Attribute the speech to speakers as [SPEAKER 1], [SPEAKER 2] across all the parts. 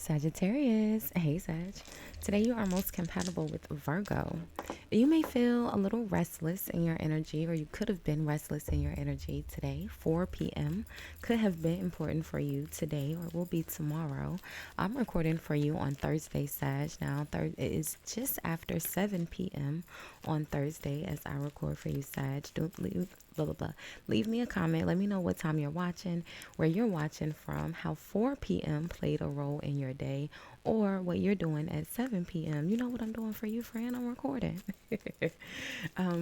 [SPEAKER 1] Sagittarius, hey Sag. Today you are most compatible with Virgo. You may feel a little restless in your energy, or you could have been restless in your energy today. 4 p.m. could have been important for you today, or will be tomorrow. I'm recording for you on Thursday, Sag. Now, it is just after 7 p.m. on Thursday as I record for you, Sag. Don't leave. Blah, blah, blah. Leave me a comment. Let me know what time you're watching, where you're watching from, how 4 p.m. played a role in your day, or what you're doing at 7 p.m. You know what I'm doing for you, friend? I'm recording.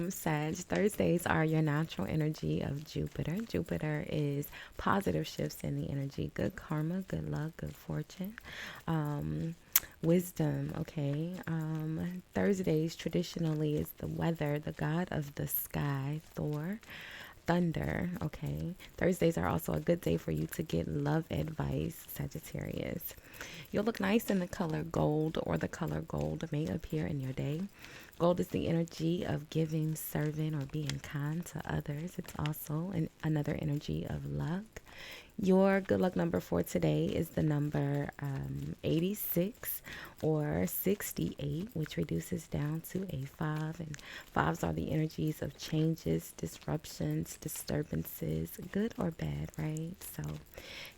[SPEAKER 1] Sag, Thursdays are your natural energy of Jupiter. Jupiter is positive shifts in the energy, good karma, good luck, good fortune. Wisdom, okay. Thursdays traditionally is the weather, the god of the sky, Thor. Thunder, okay. Thursdays are also a good day for you to get love advice, Sagittarius. You'll look nice in the color gold, or the color gold may appear in your day. Gold is the energy of giving, serving, or being kind to others. It's also another energy of luck. Your good luck number for today is the number 86 or 68, which reduces down to a 5. And fives are the energies of changes, disruptions, disturbances, good or bad, right? So,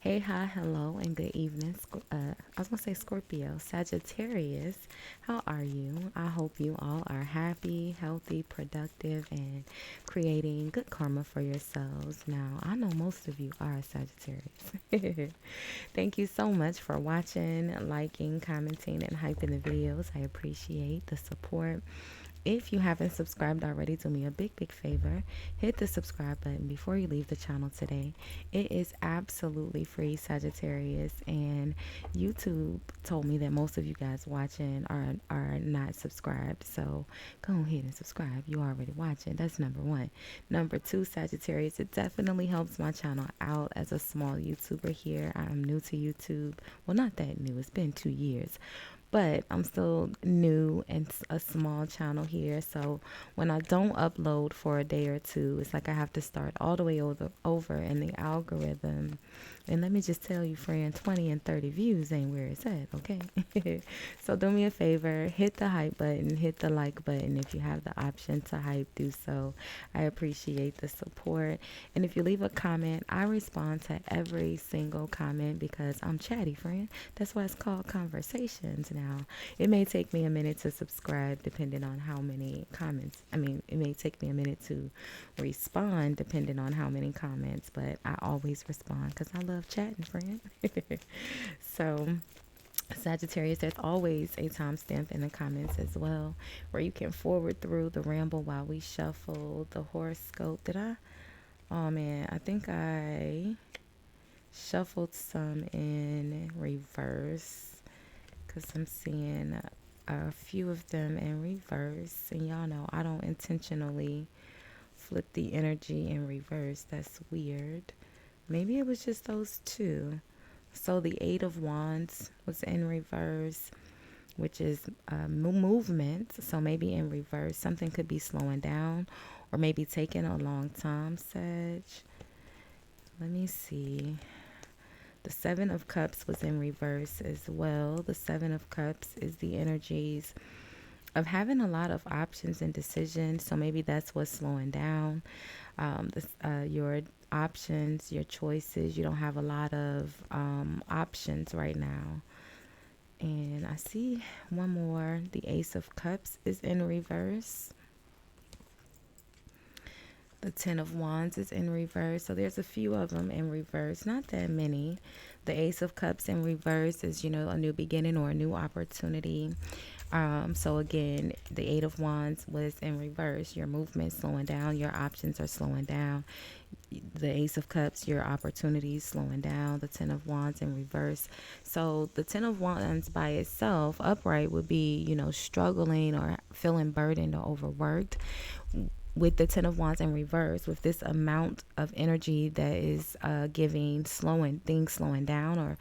[SPEAKER 1] hey, hi, hello, and good evening. I was going to say Scorpio, Sagittarius, how are you? I hope you all are happy, healthy, productive, and creating good karma for yourselves. Now, I know most of you are Sagittarius. Thank you so much for watching, liking, commenting, and hyping the videos. I appreciate the support. If you haven't subscribed already, do me a big favor. Hit the subscribe button before you leave the channel today. It is absolutely free, Sagittarius, and YouTube told me that most of you guys watching are not subscribed. So go ahead and subscribe. You already watching. That's number one. Number two, Sagittarius, it definitely helps my channel out as a small YouTuber here. I'm new to YouTube. Well, not that new. It's been 2 years. But I'm still new and a small channel here. So when I don't upload for a day or two, it's like I have to start all the way over in the algorithm. And let me just tell you, friend, 20 and 30 views ain't where it's at, okay? So do me a favor, hit the hype button, hit the like button. If you have the option to hype, do so. I appreciate the support. And if you leave a comment, I respond to every single comment because I'm chatty, friend. That's why it's called conversations now. It may take me a minute to subscribe depending on how many comments. It may take me a minute to respond depending on how many comments, but I always respond because I love chatting, friend. So, Sagittarius, there's always a timestamp in the comments as well where you can forward through the ramble while we shuffle the horoscope. Did I? Oh man, I think I shuffled some in reverse because I'm seeing a few of them in reverse. And y'all know I don't intentionally flip the energy in reverse. That's weird. Maybe it was just those two. So the Eight of Wands was in reverse, which is movement. So maybe in reverse, something could be slowing down or maybe taking a long time, Sag. Let me see. The Seven of Cups was in reverse as well. The Seven of Cups is the energies of having a lot of options and decisions. So maybe that's what's slowing down. Your options, your choices. You don't have a lot of options right now. And I see one more. The Ace of Cups is in reverse. The Ten of Wands is in reverse. So there's a few of them in reverse. Not that many. The Ace of Cups in reverse is, a new beginning or a new opportunity. So again, the Eight of Wands was in reverse. Your movement slowing down. Your options are slowing down. The Ace of Cups, your opportunities slowing down. The Ten of Wands in reverse. So the Ten of Wands by itself, upright, would be, struggling or feeling burdened or overworked. With the Ten of Wands in reverse, with this amount of energy that is giving things slowing down, or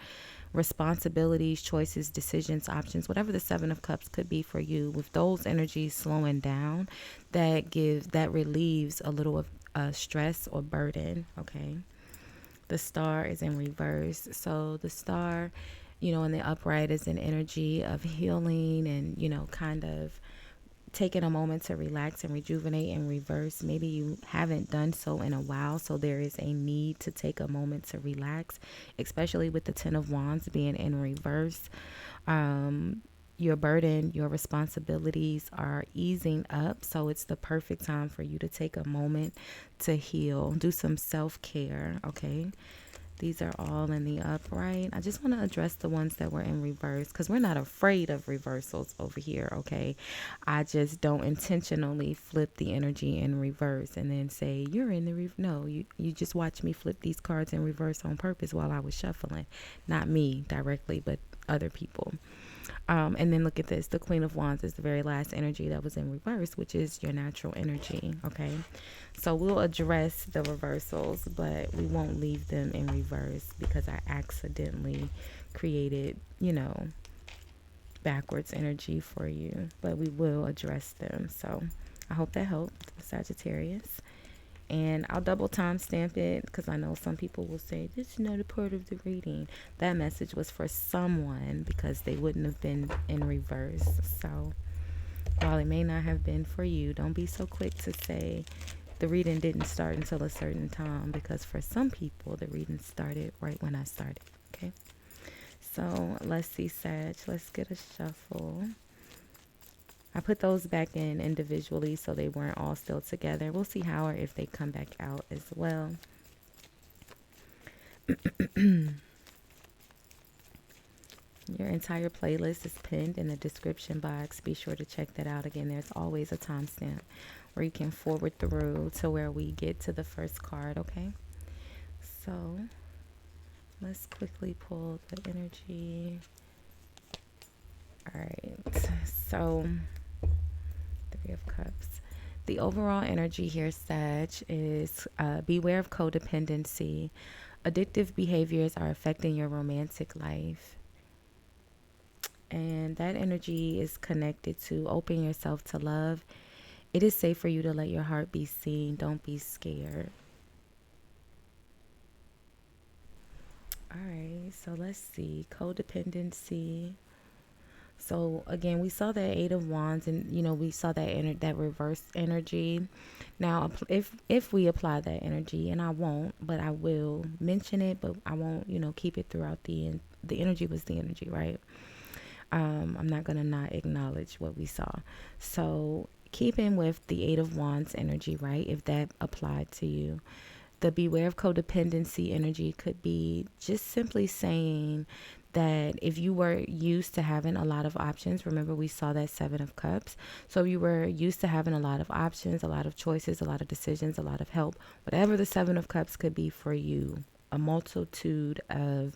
[SPEAKER 1] responsibilities, choices, decisions, options, whatever the Seven of Cups could be for you, with those energies slowing down, that relieves a little of stress or burden. Okay. The Star is in reverse. So the Star, in the upright is an energy of healing and, kind of taking a moment to relax and rejuvenate. In reverse, maybe you haven't done so in a while, so there is a need to take a moment to relax, especially with the Ten of Wands being in reverse. Your burden, your responsibilities are easing up, so it's the perfect time for you to take a moment to heal, do some self-care. Okay, these are all in the upright. I just want to address the ones that were in reverse because we're not afraid of reversals over here, okay? I just don't intentionally flip the energy in reverse and then say, you're in the no, you just watch me flip these cards in reverse on purpose while I was shuffling. Not me directly, but other people. And then look at this. The Queen of Wands is the very last energy that was in reverse, which is your natural energy, okay? So we'll address the reversals, but we won't leave them in reverse because I accidentally created, backwards energy for you. But we will address them. So I hope that helped, Sagittarius. And I'll double time stamp it because I know some people will say, this is not a part of the reading. That message was for someone because they wouldn't have been in reverse. So while it may not have been for you, don't be so quick to say the reading didn't start until a certain time, because for some people, the reading started right when I started. Okay. So let's see, Sag. Let's get a shuffle. I put those back in individually so they weren't all still together. We'll see how or if they come back out as well. Your entire playlist is pinned in the description box. Be sure to check that out. Again, there's always a timestamp where you can forward through to where we get to the first card, okay? So let's quickly pull the energy. All right, so Three of Cups. The overall energy here, Sag, is beware of codependency. Addictive behaviors are affecting your romantic life. And that energy is connected to open yourself to love. It is safe for you to let your heart be seen. Don't be scared. All right, so let's see. Codependency. So again, we saw that Eight of Wands, and we saw that that reverse energy. Now, if we apply that energy, and I won't, but I will mention it, but I won't, keep it throughout the end. The energy was the energy, right? I'm not gonna not acknowledge what we saw. So keeping with the Eight of Wands energy, right? If that applied to you, the beware of codependency energy could be just simply saying that if you were used to having a lot of options, remember we saw that Seven of Cups. So if you were used to having a lot of options, a lot of choices, a lot of decisions, a lot of help, whatever the Seven of Cups could be for you, a multitude of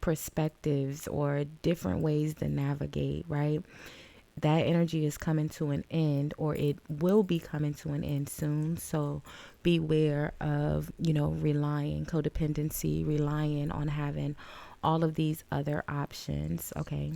[SPEAKER 1] perspectives or different ways to navigate, right? That energy is coming to an end, or it will be coming to an end soon. So beware of, relying, codependency, relying on having all of these other options. Okay.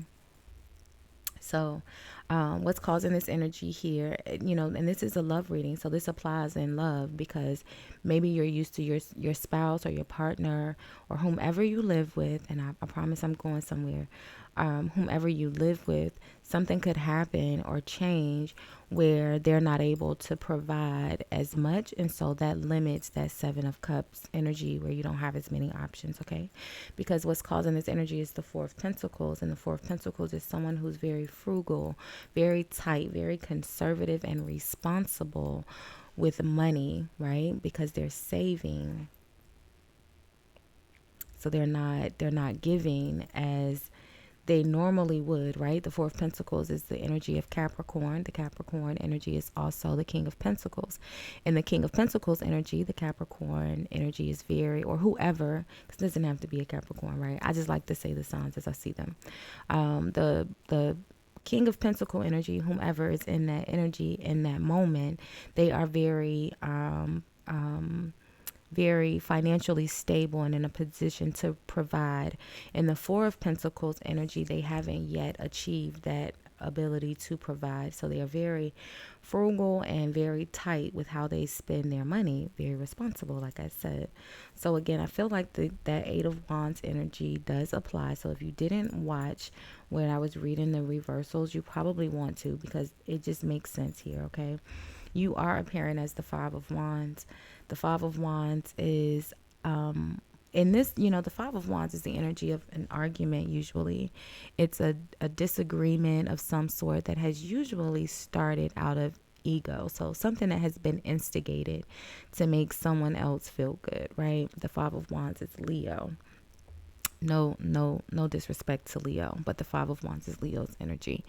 [SPEAKER 1] So what's causing this energy here, and this is a love reading, so this applies in love because maybe you're used to your spouse or your partner or whomever you live with, and I promise I'm going somewhere. Whomever you live with, something could happen or change where they're not able to provide as much, and so that limits that Seven of Cups energy where you don't have as many options, okay? Because what's causing this energy is the Four of Pentacles, and the Four of Pentacles is someone who's very frugal, very tight, very conservative and responsible with money, right? Because they're saving. So they're not giving as they normally would, right? The Four of Pentacles is the energy of Capricorn. The Capricorn energy is also the King of Pentacles. And the King of Pentacles energy, the Capricorn energy is very, or whoever, because it doesn't have to be a Capricorn, right? I just like to say the signs as I see them. The King of Pentacle energy, whomever is in that energy in that moment, they are very very financially stable and in a position to provide. In the Four of Pentacles energy, they haven't yet achieved that ability to provide. So they are very frugal and very tight with how they spend their money, very responsible, like I said. So again, I feel like that Eight of Wands energy does apply. So if you didn't watch when I was reading the reversals, you probably want to, because it just makes sense here, okay? You are appearing as the Five of Wands. The Five of Wands is in this, the Five of Wands is the energy of an argument. Usually it's a disagreement of some sort that has usually started out of ego. So something that has been instigated to make someone else feel good, right? The Five of Wands is Leo. No disrespect to Leo, but the Five of Wands is Leo's energy,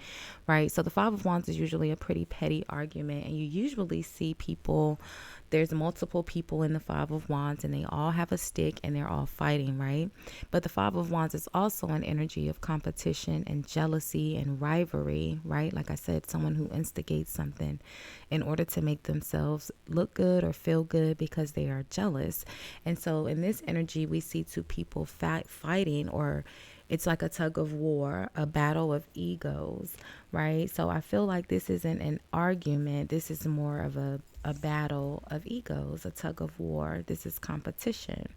[SPEAKER 1] right? So the Five of Wands is usually a pretty petty argument, and you usually see people, there's multiple people in the Five of Wands, and they all have a stick and they're all fighting, right? But the Five of Wands is also an energy of competition and jealousy and rivalry, right? Like I said, someone who instigates something in order to make themselves look good or feel good because they are jealous. And so in this energy, we see two people fighting, or it's like a tug of war, a battle of egos, right? So I feel like this isn't an argument. This is more of a battle of egos, a tug of war. This is competition.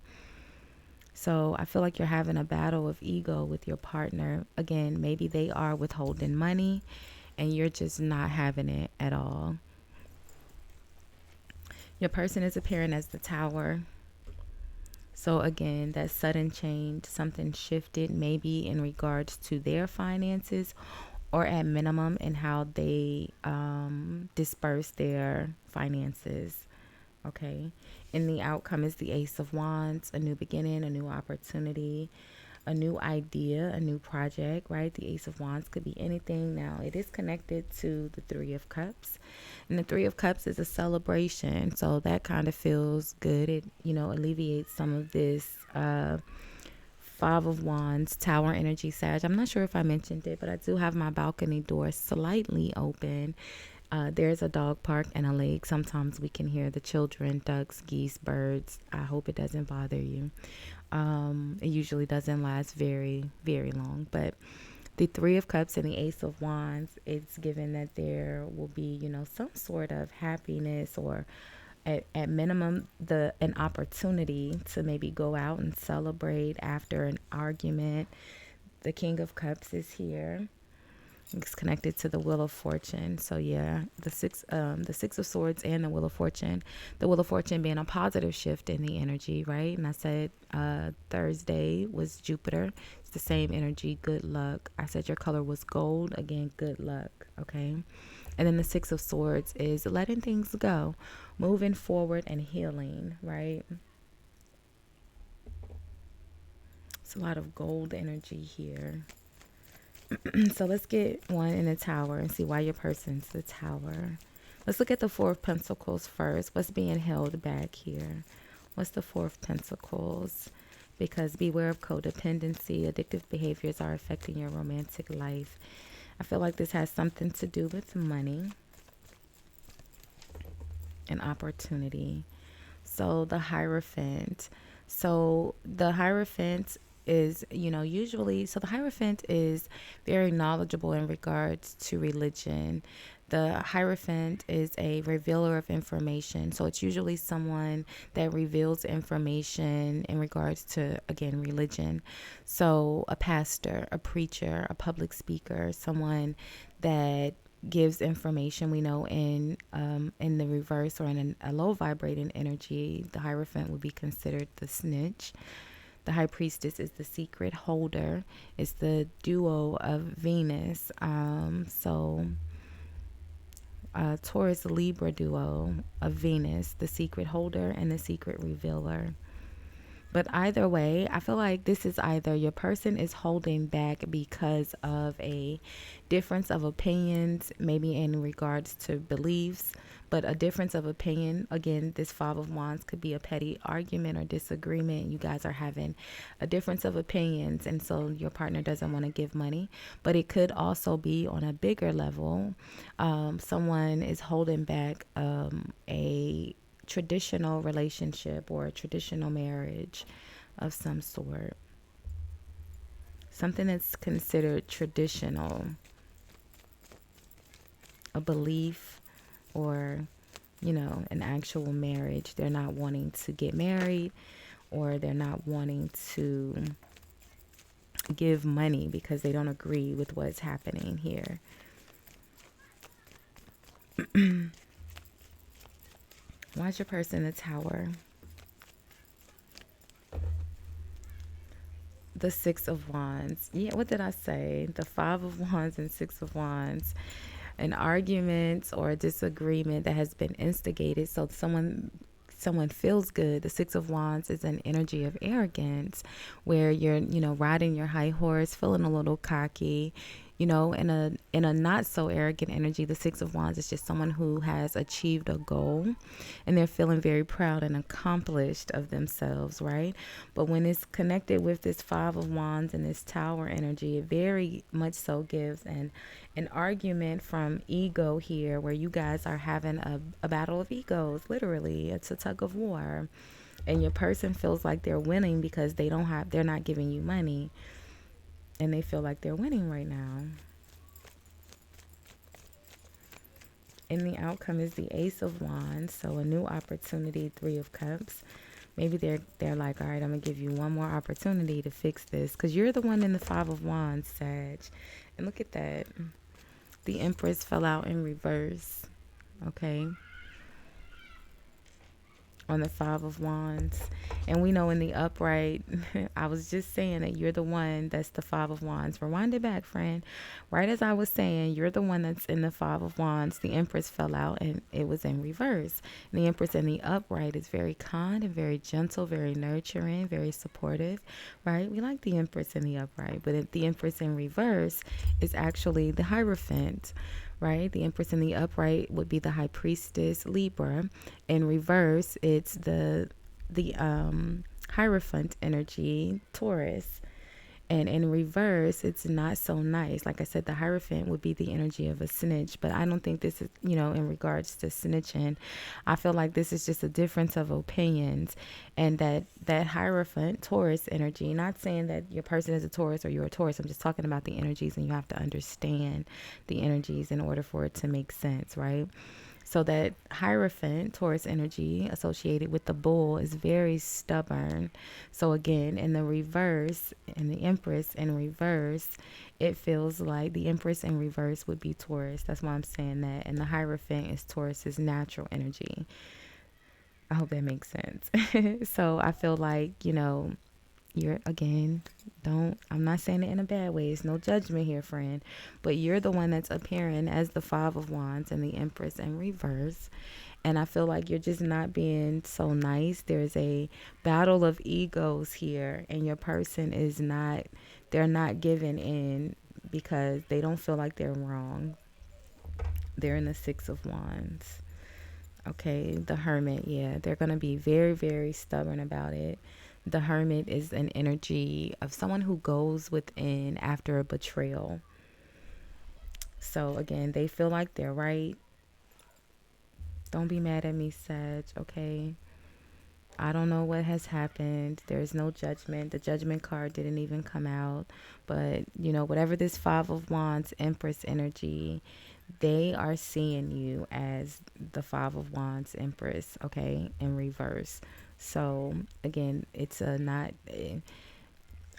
[SPEAKER 1] So I feel like you're having a battle of ego with your partner. Again, maybe they are withholding money and you're just not having it at all. Your person is appearing as the Tower. So again, that sudden change, something shifted maybe in regards to their finances, or at minimum in how they disperse their finances. Okay. And the outcome is the Ace of Wands, a new beginning, a new opportunity, a new idea, a new project, right? The Ace of Wands could be anything. Now, it is connected to the Three of Cups. And the Three of Cups is a celebration. So that kind of feels good. It, alleviates some of this Five of Wands, Tower energy, Sag. I'm not sure if I mentioned it, but I do have my balcony door slightly open. There's a dog park and a lake. Sometimes we can hear the children, ducks, geese, birds. I hope it doesn't bother you. It usually doesn't last very, very long. But the Three of Cups and the Ace of Wands, it's given that there will be, some sort of happiness, or at minimum an opportunity to maybe go out and celebrate after an argument. The King of Cups is here. It's connected to the Wheel of Fortune. So yeah, the six of Swords and the Wheel of Fortune. The Wheel of Fortune being a positive shift in the energy, right? And I said Thursday was Jupiter. It's the same energy, good luck. I said your color was gold. Again, good luck. Okay. And then the Six of Swords is letting things go, moving forward and healing, right? It's a lot of gold energy here. So let's get one in the Tower and see why your person's the Tower. Let's look at the Four of Pentacles first. What's being held back here? What's the Four of Pentacles? Because beware of codependency. Addictive behaviors are affecting your romantic life. I feel like this has something to do with money and opportunity. So the Hierophant. So the Hierophant is, usually, so the Hierophant is very knowledgeable in regards to religion. The Hierophant is a revealer of information. So it's usually someone that reveals information in regards to, again, religion. So a pastor, a preacher, a public speaker, someone that gives information. We know in the reverse, or in a low vibrating energy, the Hierophant would be considered the snitch. The High Priestess is the secret holder. It's the duo of Venus. Taurus Libra duo of Venus, the secret holder and the secret revealer. But either way, I feel like this is either your person is holding back because of a difference of opinions, maybe in regards to beliefs, but a difference of opinion. Again, this Five of Wands could be a petty argument or disagreement. You guys are having a difference of opinions, and so your partner doesn't want to give money. But it could also be on a bigger level. Someone is holding back a traditional relationship or a traditional marriage of some sort. Something that's considered traditional. a belief or, an actual marriage. They're not wanting to get married, or they're not wanting to give money because they don't agree with what's happening here. Why is your person a Tower? The Six of Wands. Yeah, what did I say? The Five of Wands and Six of Wands. An argument or a disagreement that has been instigated. So someone feels good. The Six of Wands is an energy of arrogance where you're, riding your high horse, feeling a little cocky. In a not so arrogant energy, the Six of Wands is just someone who has achieved a goal and they're feeling very proud and accomplished of themselves, right? But when it's connected with this Five of Wands and this Tower energy, it very much so gives an argument from ego here, where you guys are having a battle of egos. Literally, it's a tug of war, and your person feels like they're winning because they're not giving you money, and they feel like they're winning right now. And the outcome is the Ace of Wands, so a new opportunity. Three of Cups. Maybe they're like, all right, I'm gonna give you one more opportunity to fix this, because you're the one in the Five of Wands, Sag. And look at that. The Empress fell out in reverse. Okay. On the Five of Wands. And we know in the upright, I was just saying that you're the one that's the Five of Wands. Rewind it back, friend. Right as I was saying, you're the one that's in the Five of Wands. The Empress fell out and it was in reverse. And the Empress in the upright is very kind and very gentle, very nurturing, very supportive, right? We like the Empress in the upright, but the Empress in reverse is actually the Hierophant, right? The Empress in the upright would be the High Priestess, Libra. In reverse, it's the Hierophant energy, Taurus. And in reverse, it's not so nice. Like I said, the Hierophant would be the energy of a snitch, but I don't think this is, in regards to snitching. I feel like this is just a difference of opinions, and that Hierophant, Taurus energy, not saying that your person is a Taurus or you're a Taurus. I'm just talking about the energies, and you have to understand the energies in order for it to make sense, right? So that Hierophant, Taurus energy associated with the bull, is very stubborn. So again, in the reverse, in the Empress in reverse, it feels like the Empress in reverse would be Taurus. That's why I'm saying that. And the Hierophant is Taurus's natural energy. I hope that makes sense. So I feel like, you're, again, I'm not saying it in a bad way. It's no judgment here, friend. But you're the one that's appearing as the Five of Wands and the Empress in reverse. And I feel like you're just not being so nice. There's a battle of egos here, and your person they're not giving in because they don't feel like they're wrong. They're in the Six of Wands. Okay, the Hermit, yeah, they're going to be very, very stubborn about it. The Hermit is an energy of someone who goes within after a betrayal. So again, they feel like they're right. Don't be mad at me, Sag, okay? I don't know what has happened. There's no judgment. The Judgment card didn't even come out. But, whatever this Five of Wands, Empress energy, they are seeing you as the Five of Wands, Empress, okay, in reverse. So again, it's the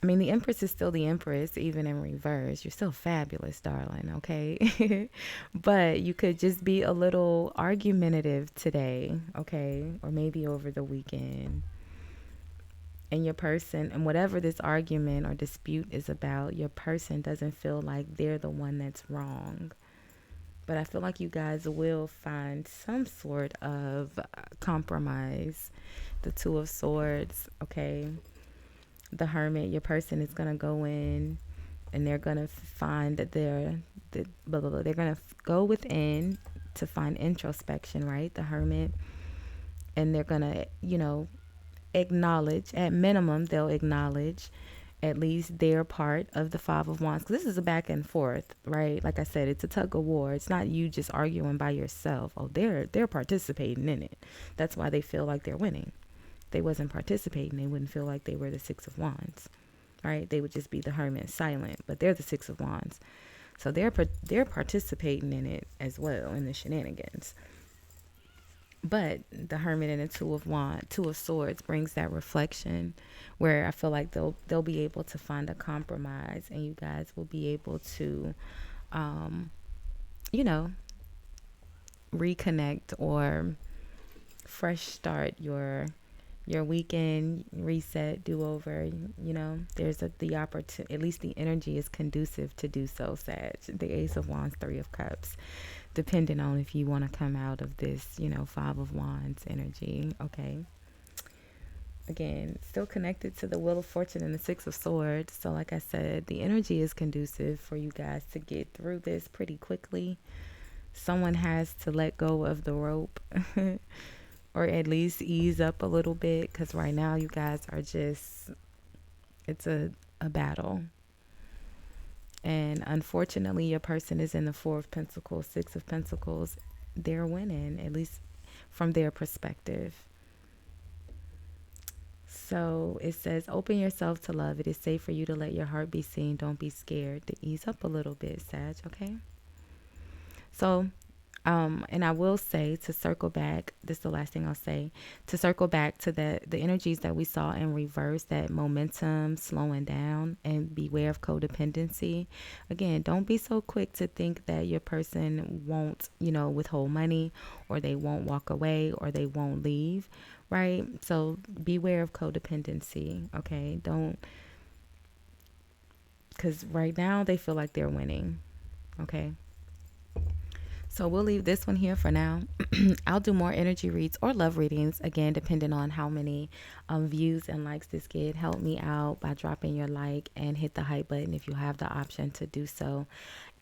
[SPEAKER 1] Empress is still the Empress, even in reverse. You're still fabulous, darling, okay? But you could just be a little argumentative today, okay? Or maybe over the weekend. And your person, and whatever this argument or dispute is about, your person doesn't feel like they're the one that's wrong. But I feel like you guys will find some sort of compromise. The Two of Swords, okay? The Hermit, your person is going to go in and they're going to find that they're going to go within to find introspection, right? The Hermit. And they're going to, acknowledge, at minimum, they'll acknowledge at least their part of the Five of Wands. Because this is a back and forth, right? Like I said, it's a tug of war. It's not you just arguing by yourself. Oh, they're participating in it. That's why they feel like they're winning. If they wasn't participating, they wouldn't feel like they were the Six of Wands, right? They would just be the Hermit, silent. But they're the Six of Wands. So they're participating in it as well, in the shenanigans. But the Hermit and the Two of Swords brings that reflection, where I feel like they'll be able to find a compromise, and you guys will be able to, um, you know, reconnect or fresh start your weekend, reset, do over. There's the opportunity, at least the energy is conducive to do so, Sag. The Ace of Wands, Three of Cups, depending on if you want to come out of this, Five of Wands energy. Okay. Again, still connected to the Wheel of Fortune and the Six of Swords. So, like I said, the energy is conducive for you guys to get through this pretty quickly. Someone has to let go of the rope or at least ease up a little bit, because right now you guys are just, it's a battle. And unfortunately, your person is in the Four of Pentacles, Six of Pentacles. They're winning, at least from their perspective. So it says, open yourself to love. It is safe for you to let your heart be seen. Don't be scared. To ease up a little bit, Sag, okay? So, and I will say, to circle back, this is the last thing I'll say, to circle back to the energies that we saw in reverse, that momentum slowing down, and beware of codependency. Again, don't be so quick to think that your person won't, withhold money, or they won't walk away, or they won't leave, right? So beware of codependency, okay? Don't, because right now they feel like they're winning, okay? So we'll leave this one here for now. I'll do more energy reads or love readings, again, depending on how many views and likes this get. Help me out by dropping your like and hit the hype button if you have the option to do so.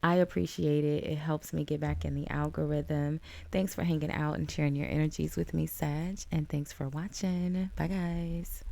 [SPEAKER 1] I appreciate it. It helps me get back in the algorithm. Thanks for hanging out and sharing your energies with me, Sag. And thanks for watching. Bye, guys.